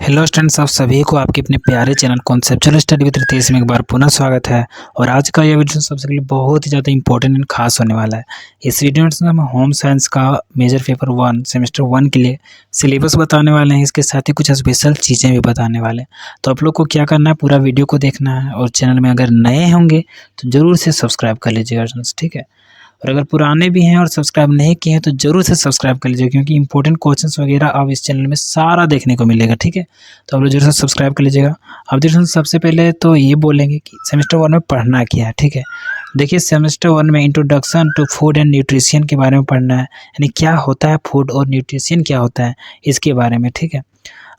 Hello students, आप सभी को आपके अपने प्यारे channel conceptual study with Ritesh में एक बार पुनः स्वागत है। और आज का यह वीडियो सबसे लिए बहुत ही ज़्यादा इंपॉर्टेंट एंड खास होने वाला है। इस वीडियो में हम होम साइंस का मेजर पेपर 1 सेमेस्टर 1 के लिए सिलेबस बताने वाले हैं। इसके साथ ही कुछ स्पेशल चीज़ें भी बताने वाले हैं। तो आप लोग को क्या करना है, पूरा वीडियो को देखना है। और चैनल में अगर नए होंगे तो ज़रूर से सब्सक्राइब कर लीजिएगा स्टूडेंट्स, ठीक है। और अगर पुराने भी हैं और सब्सक्राइब नहीं किए हैं तो ज़रूर से सब्सक्राइब कर लीजिए, क्योंकि इंपॉर्टेंट क्वेश्चंस वगैरह अब इस चैनल में सारा देखने को मिलेगा, ठीक है। तो आप लोग जरूर से सब्सक्राइब कर लीजिएगा। अब देखिए, सबसे पहले तो ये बोलेंगे कि सेमेस्टर 1 में पढ़ना क्या है, ठीक है। देखिए, सेमेस्टर 1 में introduction to food and nutrition के बारे में पढ़ना है, यानी क्या होता है फूड और न्यूट्रिशन क्या होता है इसके बारे में, ठीक है।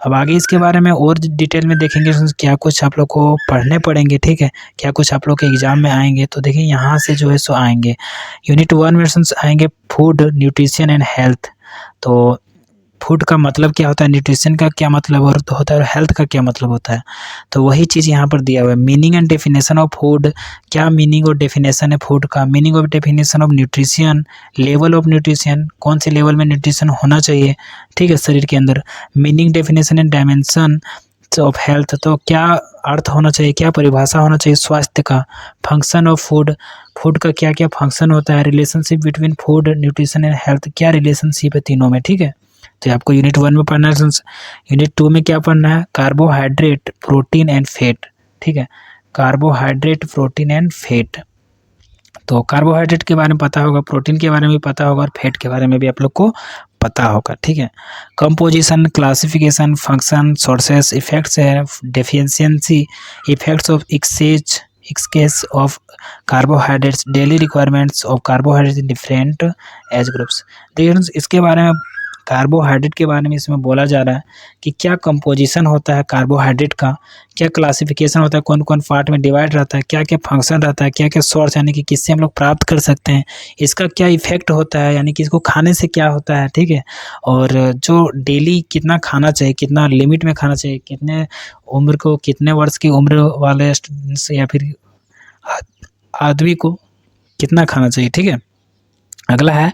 अब आगे इसके बारे में और डिटेल में देखेंगे, क्या कुछ आप लोग को पढ़ने पड़ेंगे, ठीक है। क्या कुछ आप लोग के एग्जाम में आएंगे, तो देखिए यहाँ से जो है सो आएंगे। यूनिट 1 में आएंगे फूड, न्यूट्रिशन एंड हेल्थ। तो फूड का मतलब क्या होता है, न्यूट्रिशन का क्या मतलब होता है और हेल्थ का क्या मतलब होता है, तो वही चीज़ यहाँ पर दिया हुआ है। Meaning and definition of food, क्या मीनिंग और डेफिनेशन है फूड का। Meaning of definition of nutrition, level of nutrition, कौन से लेवल में न्यूट्रिशन होना चाहिए, ठीक है, शरीर के अंदर। Meaning, definition and dimension of health, तो क्या अर्थ होना चाहिए, क्या परिभाषा होना चाहिए स्वास्थ्य का। फंक्शन ऑफ फूड, फूड का क्या क्या फंक्शन होता है। Relationship between food, nutrition and health, क्या रिलेशनशिप है तीनों में, ठीक है। तो आपको यूनिट 1 में पढ़ना है। यूनिट 2 में क्या पढ़ना है, कार्बोहाइड्रेट, प्रोटीन एंड फैट, ठीक है। कार्बोहाइड्रेट, प्रोटीन एंड फैट, तो कार्बोहाइड्रेट के बारे में पता होगा, प्रोटीन के बारे में भी पता होगा और फैट के बारे में भी आप लोग को पता होगा, ठीक है। Composition, classification, function, sources, effects है, deficiency, effects of excess of carbohydrates, daily requirements of carbohydrates in different age groups. देखिए इसके बारे में, कार्बोहाइड्रेट के बारे में इसमें बोला जा रहा है कि क्या कंपोजिशन होता है कार्बोहाइड्रेट का, क्या क्लासिफिकेशन होता है, कौन कौन पार्ट में डिवाइड रहता है, क्या क्या फंक्शन रहता है, क्या क्या सोर्स यानी कि किससे हम लोग प्राप्त कर सकते हैं, इसका क्या इफेक्ट होता है, यानी कि इसको खाने से क्या होता है, ठीक है। और जो डेली कितना खाना चाहिए, कितना लिमिट में खाना चाहिए, कितने उम्र को, कितने वर्ष की उम्र वाले स्टूडेंट्स या फिर आदमी को कितना खाना चाहिए, ठीक है। अगला है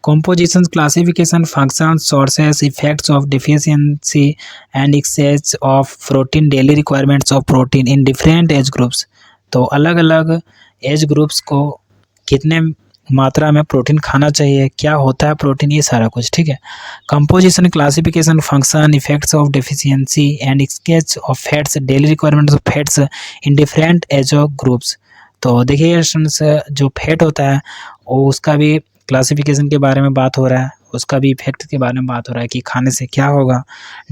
composition, classification, functions, sources, effects of deficiency and excess of protein, daily requirements of protein in different age groups। तो अलग अलग एज ग्रुप्स को कितने मात्रा में प्रोटीन खाना चाहिए, क्या होता है प्रोटीन, ये सारा कुछ, ठीक है। Composition, classification, function, effects of deficiency and sketch of fats, daily requirements of fats in different age of groups. तो देखिए जो फैट होता है वो उसका भी क्लासिफिकेशन के बारे में बात हो रहा है, उसका भी इफेक्ट के बारे में बात हो रहा है कि खाने से क्या होगा,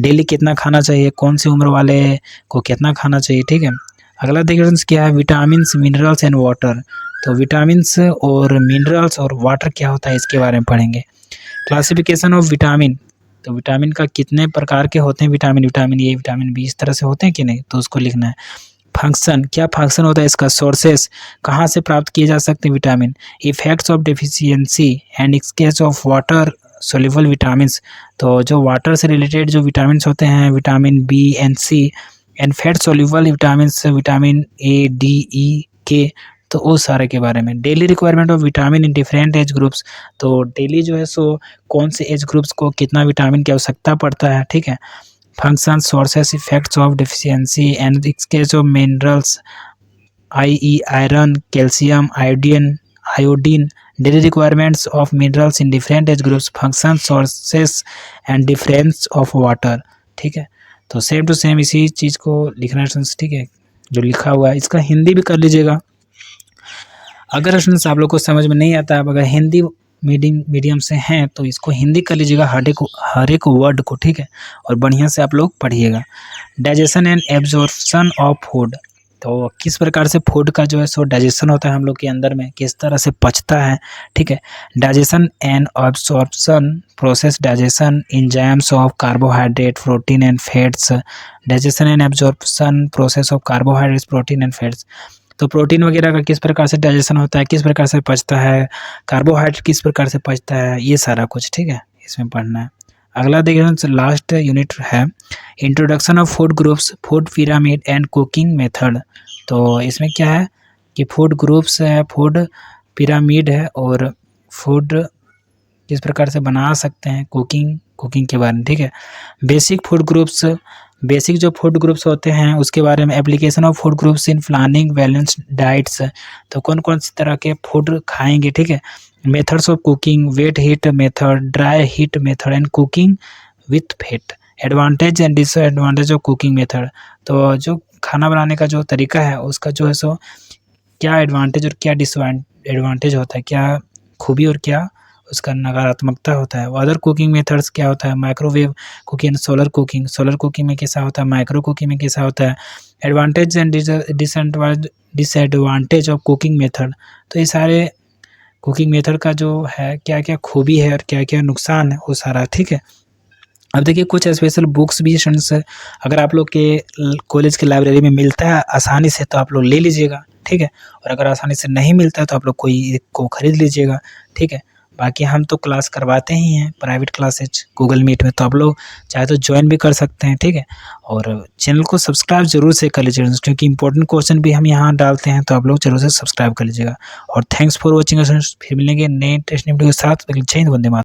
डेली कितना खाना चाहिए, कौन सी उम्र वाले को कितना खाना चाहिए, ठीक है। अगला देखिए क्या है, विटामिन्स, मिनरल्स एंड वाटर। तो विटामिन्स और मिनरल्स और वाटर क्या होता है इसके बारे में पढ़ेंगे। क्लासिफिकेशन ऑफ विटामिन, तो विटामिन का कितने प्रकार के होते हैं, विटामिन ए, विटामिन बी, इस तरह से होते हैं कि नहीं, तो उसको लिखना है। फंक्शन, क्या फंक्शन होता है इसका। सोर्सेस, कहाँ से प्राप्त किए जा सकते हैं vitamin. Effects of deficiency and excess of water soluble vitamins, तो जो वाटर से रिलेटेड जो विटामिन्स होते हैं, vitamin B and C, and fat soluble vitamins, vitamin A, D, E, K, तो वो सारे के बारे में। Daily requirement of vitamin in different age groups, तो डेली जो है सो कौन से एज ग्रुप्स को कितना विटामिन की आवश्यकता पड़ता है, ठीक है। Function, sources, effects of deficiency and excess of minerals, i.e. Iron, calcium, iodine, daily requirements of minerals in different age groups, function, sources and difference of water, ठीक है। तो सेम टू सेम इसी चीज़ को लिखना है, ठीक है, जो लिखा हुआ है। इसका हिंदी भी कर लीजिएगा। अगर स्टूडेंट्स आप लोग को समझ में नहीं आता है, अगर हिंदी मीडियम से हैं तो इसको हिंदी कर लीजिएगा, हर एक वर्ड को, ठीक है, और बढ़िया से आप लोग पढ़िएगा। Digestion and absorption of food, तो किस प्रकार से फूड का जो है सो डाइजेशन होता है हम लोग के अंदर में, किस तरह से पचता है, ठीक है। Digestion and absorption process, digestion enzymes of carbohydrate, protein and fats. Digestion and absorption process of carbohydrates, protein and fats, तो प्रोटीन वगैरह का किस प्रकार से डाइजेशन होता है, किस प्रकार से पचता है, कार्बोहाइड्रेट किस प्रकार से पचता है, ये सारा कुछ, ठीक है, इसमें पढ़ना है। अगला देखिए लास्ट यूनिट है introduction of food groups, food pyramid and cooking method. तो इसमें क्या है कि फूड ग्रुप्स है, फूड पिरामिड है और फूड किस प्रकार से बना सकते हैं, कुकिंग के बारे में, ठीक है। बेसिक फूड ग्रुप्स, बेसिक जो फूड ग्रुप्स होते हैं उसके बारे में, application of food groups in planning balanced diets, तो कौन कौन सी तरह के फूड खाएंगे, ठीक है। Methods of cooking, wet heat method, dry heat method and cooking with fat, advantage and disadvantage of cooking method. तो जो खाना बनाने का जो तरीका है उसका जो है सो क्या एडवांटेज और क्या डिसएडवांटेज होता है, क्या खूबी और क्या उसका नकारात्मकता होता है। अदर कुकिंग मेथड्स क्या होता है, माइक्रोवेव कुकिंग, सोलर कुकिंग में कैसा होता है, माइक्रो कुकिंग में कैसा होता है, advantage and disadvantage of cooking method. तो ये सारे कुकिंग मेथड का जो है क्या क्या खूबी है और क्या क्या नुकसान है वो सारा, ठीक है। अब देखिए कुछ स्पेशल बुक्स भी स्टूडेंट्स अगर आप लोग के कॉलेज के लाइब्रेरी में मिलता है आसानी से तो आप लोग ले लीजिएगा, ठीक है। और अगर आसानी से नहीं मिलता है तो आप लोग कोई एक को खरीद लीजिएगा, ठीक है। बाकी हम तो क्लास करवाते ही हैं प्राइवेट क्लासेज गूगल मीट में, तो आप लोग चाहे तो ज्वाइन भी कर सकते हैं, ठीक है। और चैनल को सब्सक्राइब जरूर से कर लीजिएगा क्योंकि इंपॉर्टेंट क्वेश्चन भी हम यहाँ डालते हैं, तो आप लोग जरूर से सब्सक्राइब कर लीजिएगा। और थैंक्स फॉर वॉचिंग, फिर मिलेंगे नए इंटरेस्टिंग वीडियो के साथ। जय हिंद, वंदे मातरम।